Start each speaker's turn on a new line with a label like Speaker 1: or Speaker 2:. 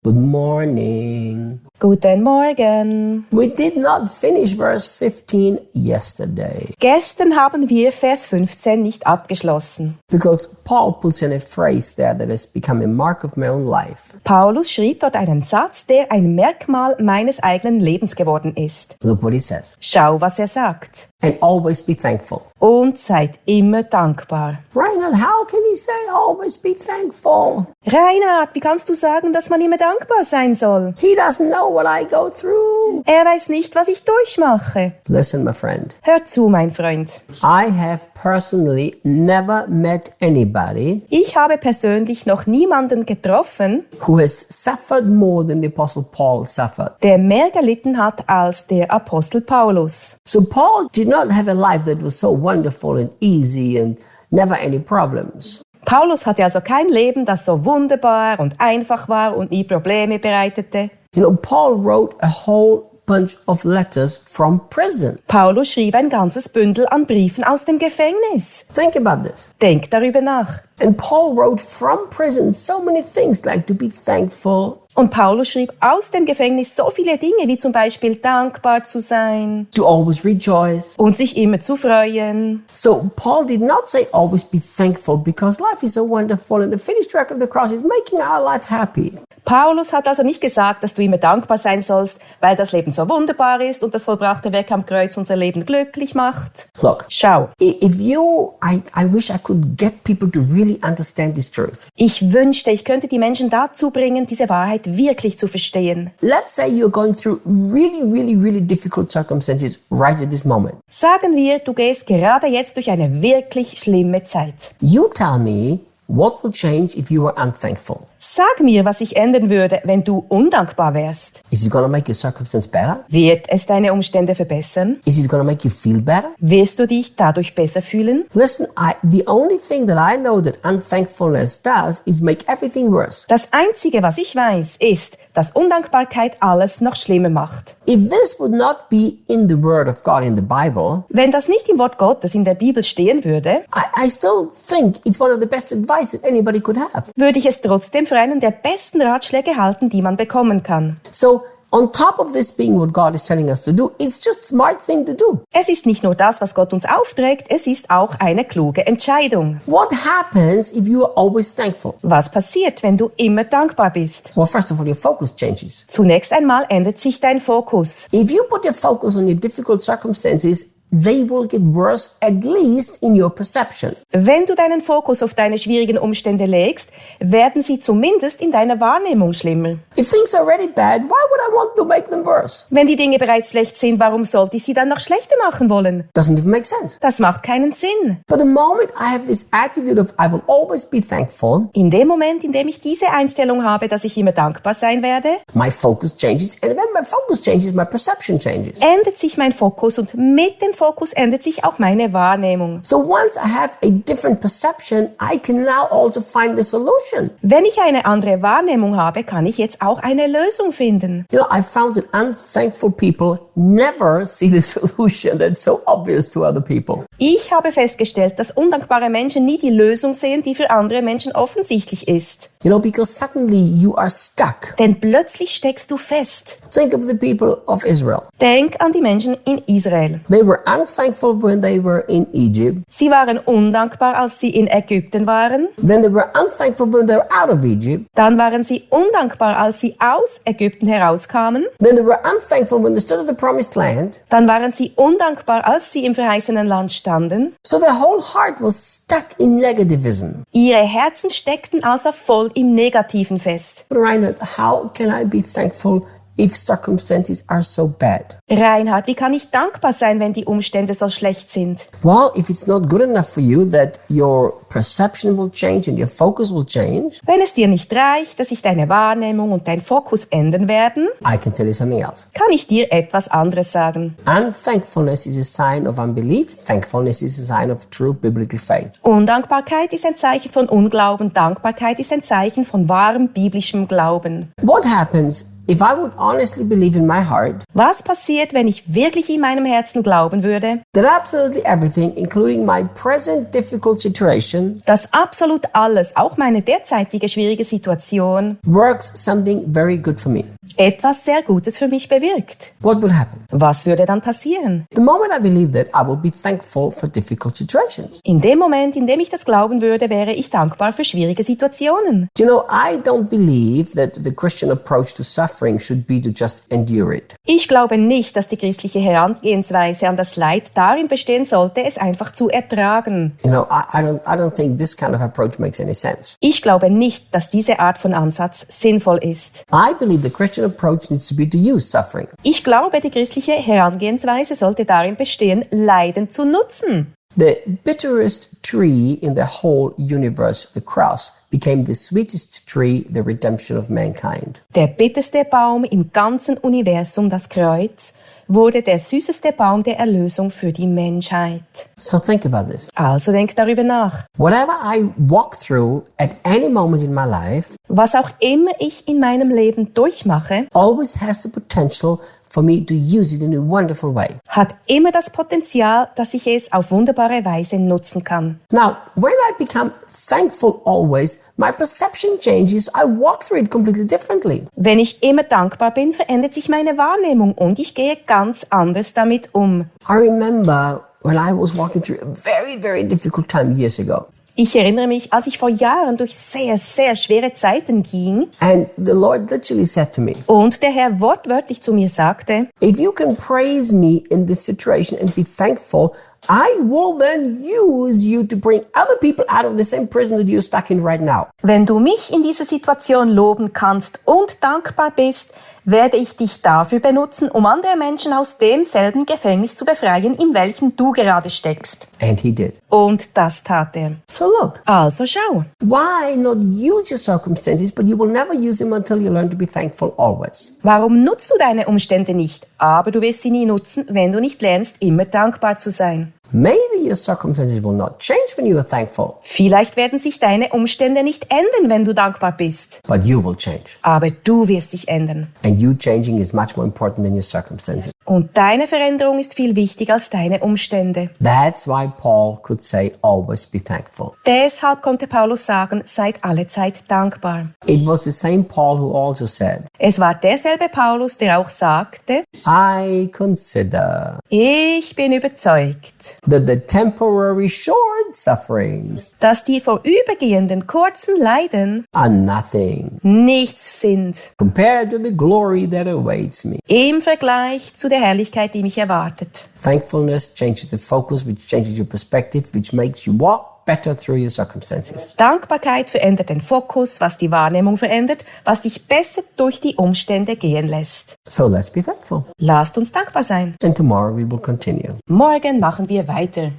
Speaker 1: Good morning.
Speaker 2: Guten Morgen.
Speaker 1: We did not finish verse 15 yesterday
Speaker 2: Gestern haben wir Vers 15 nicht abgeschlossen.
Speaker 1: because Paul puts in a phrase there that has become a mark of my own life.
Speaker 2: Paulus schrieb dort einen Satz, der ein Merkmal meines eigenen Lebens geworden ist.
Speaker 1: Look what he says.
Speaker 2: Schau, was er sagt.
Speaker 1: And always be thankful.
Speaker 2: Und seid immer dankbar.
Speaker 1: Reinhard, how can he say always be thankful?
Speaker 2: Reinhard, wie kannst du sagen, dass man immer dankbar sein soll?
Speaker 1: He doesn't know what I go through.
Speaker 2: Er weiß nicht, was ich durchmache.
Speaker 1: Listen, my friend.
Speaker 2: Hör zu, mein Freund.
Speaker 1: I have personally never met anybody
Speaker 2: Ich habe persönlich noch niemanden getroffen,
Speaker 1: who has suffered more than the Apostle Paul suffered.
Speaker 2: der mehr gelitten hat als der Apostel Paulus.
Speaker 1: So Paul did not have a life that was so wonderful and easy and never any problems.
Speaker 2: Paulus hatte also kein Leben, das so wunderbar und einfach war und nie Probleme bereitete.
Speaker 1: You know, Paul wrote a whole bunch of letters from prison.
Speaker 2: Paulus schrieb ein ganzes Bündel an Briefen aus dem Gefängnis.
Speaker 1: Think about this.
Speaker 2: Denk darüber nach.
Speaker 1: And Paul wrote from prison so many things like to be thankful,
Speaker 2: Und Paulus schrieb aus dem Gefängnis so viele Dinge, wie zum Beispiel dankbar zu sein
Speaker 1: to always rejoice.
Speaker 2: und sich immer zu freuen.
Speaker 1: So Paul did not say always be thankful because life is so wonderful and the finished work of the cross is making our life happy.
Speaker 2: Paulus hat also nicht gesagt, dass du immer dankbar sein sollst, weil das Leben so wunderbar ist und das vollbrachte Werk am Kreuz unser Leben glücklich macht.
Speaker 1: Look,
Speaker 2: Schau,
Speaker 1: I wish I could get people to really understand this truth.
Speaker 2: ich wünschte, ich könnte die Menschen dazu bringen, diese Wahrheit wirklich zu verstehen.
Speaker 1: Let's say you're going through really difficult circumstances right at this moment.
Speaker 2: Sagen wir, du gehst gerade jetzt durch eine wirklich schlimme Zeit.
Speaker 1: You tell me what will change if you were unthankful.
Speaker 2: Sag mir, was sich ändern würde, wenn du undankbar wärst.
Speaker 1: Is it going to make your circumstance better?
Speaker 2: Wird es deine Umstände verbessern?
Speaker 1: Is it going to make you feel better?
Speaker 2: Wirst du dich dadurch besser fühlen?
Speaker 1: Listen, the only thing that I know that unthankfulness does is make everything worse.
Speaker 2: Das Einzige, was ich weiß, ist, dass Undankbarkeit alles noch schlimmer macht.
Speaker 1: If this would not be in the Word of God in the Bible,
Speaker 2: Wenn das nicht im Wort Gottes in der Bibel stehen würde,
Speaker 1: I still think it's one of the best advice that anybody could have.
Speaker 2: würde ich es trotzdem für einen der besten Ratschläge halten, die man bekommen kann.
Speaker 1: So, on top of this being what God is telling us to do, it's just a smart thing to do.
Speaker 2: Es ist nicht nur das, was Gott uns aufträgt, es ist auch eine kluge Entscheidung.
Speaker 1: What happens if you are always thankful?
Speaker 2: Was passiert, wenn du immer dankbar bist?
Speaker 1: Well, first of all, your focus changes.
Speaker 2: Zunächst einmal ändert sich dein Fokus.
Speaker 1: If you put your focus on your difficult circumstances, they will get worse, at least in your perception.
Speaker 2: Wenn du deinen Fokus auf deine schwierigen Umstände legst, werden sie zumindest in deiner Wahrnehmung schlimmer.
Speaker 1: If things are already bad, why would I want to make them worse?
Speaker 2: Wenn die Dinge bereits schlecht sind, warum sollte ich sie dann noch schlechter machen wollen?
Speaker 1: Doesn't even make sense.
Speaker 2: Das macht keinen Sinn.
Speaker 1: But the moment I have this attitude of I will always be thankful,
Speaker 2: In dem Moment, in dem ich diese Einstellung habe, dass ich immer dankbar sein werde,
Speaker 1: my focus changes, and when my focus changes, my perception changes.
Speaker 2: ändert sich mein Fokus und mit dem Fokus ändert sich auch meine Wahrnehmung.
Speaker 1: So once I have a different perception, I can now also find the solution.
Speaker 2: Wenn ich eine andere Wahrnehmung habe, kann ich jetzt auch eine Lösung finden.
Speaker 1: You know, I found that unthankful people never see the solution that's so obvious to other people.
Speaker 2: Ich habe festgestellt, dass undankbare Menschen nie die Lösung sehen, die für andere Menschen offensichtlich ist.
Speaker 1: You know, because suddenly you are stuck.
Speaker 2: Denn plötzlich steckst du fest.
Speaker 1: Think of the people of Israel.
Speaker 2: Denk an die Menschen in Israel.
Speaker 1: They were unthankful when they were in Egypt.
Speaker 2: Sie waren undankbar, als sie in Ägypten waren.
Speaker 1: Then they were unthankful when they were out of Egypt.
Speaker 2: Dann waren sie undankbar, als sie aus Ägypten herauskamen.
Speaker 1: Then they were unthankful when they stood at the promised land.
Speaker 2: Dann waren sie undankbar, als sie im verheißenen Land standen.
Speaker 1: So their whole heart was stuck in negativism.
Speaker 2: Ihre Herzen steckten also voll im Negativen fest.
Speaker 1: But Reinhard, how can I be thankful if circumstances are so bad?
Speaker 2: Reinhard, wie kann ich dankbar sein, wenn die Umstände so schlecht sind?
Speaker 1: Well, if it's not good enough for you that your perception will change and your focus will change,
Speaker 2: Wenn es dir nicht reicht, dass sich deine Wahrnehmung und dein Fokus ändern werden,
Speaker 1: I can tell you something else.
Speaker 2: kann ich dir etwas anderes sagen.
Speaker 1: Unthankfulness is a sign of unbelief. Thankfulness is a sign of true biblical faith.
Speaker 2: Undankbarkeit ist ein Zeichen von Unglauben, Dankbarkeit ist ein Zeichen von wahrem biblischem Glauben.
Speaker 1: What happens If I would honestly believe in my heart
Speaker 2: Was passiert, wenn ich wirklich in meinem Herzen glauben würde,
Speaker 1: that absolutely everything, including my present difficult situation,
Speaker 2: dass absolut alles, auch meine derzeitige schwierige Situation,
Speaker 1: works something very good for me?
Speaker 2: etwas sehr Gutes für mich bewirkt?
Speaker 1: What would happen?
Speaker 2: Was würde dann passieren?
Speaker 1: The moment I believe that, I will be thankful for difficult situations.
Speaker 2: In dem Moment, in dem ich das glauben würde, wäre ich dankbar für schwierige Situationen.
Speaker 1: You know, I don't believe that the Christian approach to suffering should be to just endure it.
Speaker 2: Ich glaube nicht, dass die christliche Herangehensweise an das Leid darin bestehen sollte, es einfach zu ertragen.
Speaker 1: You know, I don't think this kind of approach makes any sense.
Speaker 2: Ich glaube nicht, dass diese Art von Ansatz sinnvoll ist.
Speaker 1: I believe the Christian approach needs to be to use suffering.
Speaker 2: Ich glaube, die christliche Herangehensweise sollte darin bestehen, Leiden zu nutzen.
Speaker 1: The bitterest tree in the whole universe, the cross, became the sweetest tree, the redemption of mankind.
Speaker 2: Der bitterste Baum im ganzen Universum, das Kreuz, wurde der süßeste Baum der Erlösung für die Menschheit.
Speaker 1: So think about this.
Speaker 2: Also denk darüber nach.
Speaker 1: Whatever I walk through at any moment in my life
Speaker 2: Was auch immer ich in meinem Leben durchmache,
Speaker 1: always has the potential for me to use it in a wonderful way.
Speaker 2: hat immer das Potenzial, dass ich es auf wunderbare Weise nutzen kann.
Speaker 1: Now, when I become thankful always, my perception changes. I walk through it completely differently.
Speaker 2: Wenn ich immer dankbar bin, verändert sich meine Wahrnehmung und ich gehe ganz anders damit um.
Speaker 1: I remember when I was walking through a very, very difficult time years ago.
Speaker 2: Ich erinnere mich, als ich vor Jahren durch sehr, sehr schwere Zeiten ging
Speaker 1: And the Lord literally said to me,
Speaker 2: und der Herr wortwörtlich zu mir sagte,
Speaker 1: if you can praise me in this situation and be thankful, I will then use you to bring other people out of the same prison that you're stuck in right now.
Speaker 2: wenn du mich in dieser Situation loben kannst und dankbar bist, werde ich dich dafür benutzen, um andere Menschen aus demselben Gefängnis zu befreien, in welchem du gerade steckst.
Speaker 1: And he did.
Speaker 2: Und das tat er.
Speaker 1: So look,
Speaker 2: Also schau.
Speaker 1: why not use your circumstances, but you will never use them until you learn to be thankful always.
Speaker 2: Warum nutzt du deine Umstände nicht? Aber du wirst sie nie nutzen, wenn du nicht lernst, immer dankbar zu sein.
Speaker 1: Maybe your circumstances will not change when you are thankful,
Speaker 2: Vielleicht werden sich deine Umstände nicht ändern, wenn du dankbar bist.
Speaker 1: but you will change.
Speaker 2: Aber du wirst dich ändern.
Speaker 1: And you changing is much more important than your circumstances.
Speaker 2: Und deine Veränderung ist viel wichtiger als deine Umstände.
Speaker 1: That's why Paul could say, always be thankful.
Speaker 2: Deshalb konnte Paulus sagen, seid allezeit dankbar.
Speaker 1: It was the same Paul who also said,
Speaker 2: Es war derselbe Paulus, der auch sagte,
Speaker 1: I consider
Speaker 2: ich bin überzeugt,
Speaker 1: that the temporary short sufferings
Speaker 2: dass die vorübergehenden kurzen Leiden
Speaker 1: are nothing
Speaker 2: nichts sind
Speaker 1: compared to the glory that awaits me.
Speaker 2: im Vergleich zu der Herrlichkeit, die mich erwartet.
Speaker 1: Thankfulness changes the focus, which changes your perspective, which makes you walk better through your circumstances.
Speaker 2: Dankbarkeit verändert den Fokus, was die Wahrnehmung verändert, was dich besser durch die Umstände gehen lässt.
Speaker 1: So let's be thankful.
Speaker 2: Lasst uns dankbar sein.
Speaker 1: And tomorrow we will continue.
Speaker 2: Morgen machen wir weiter.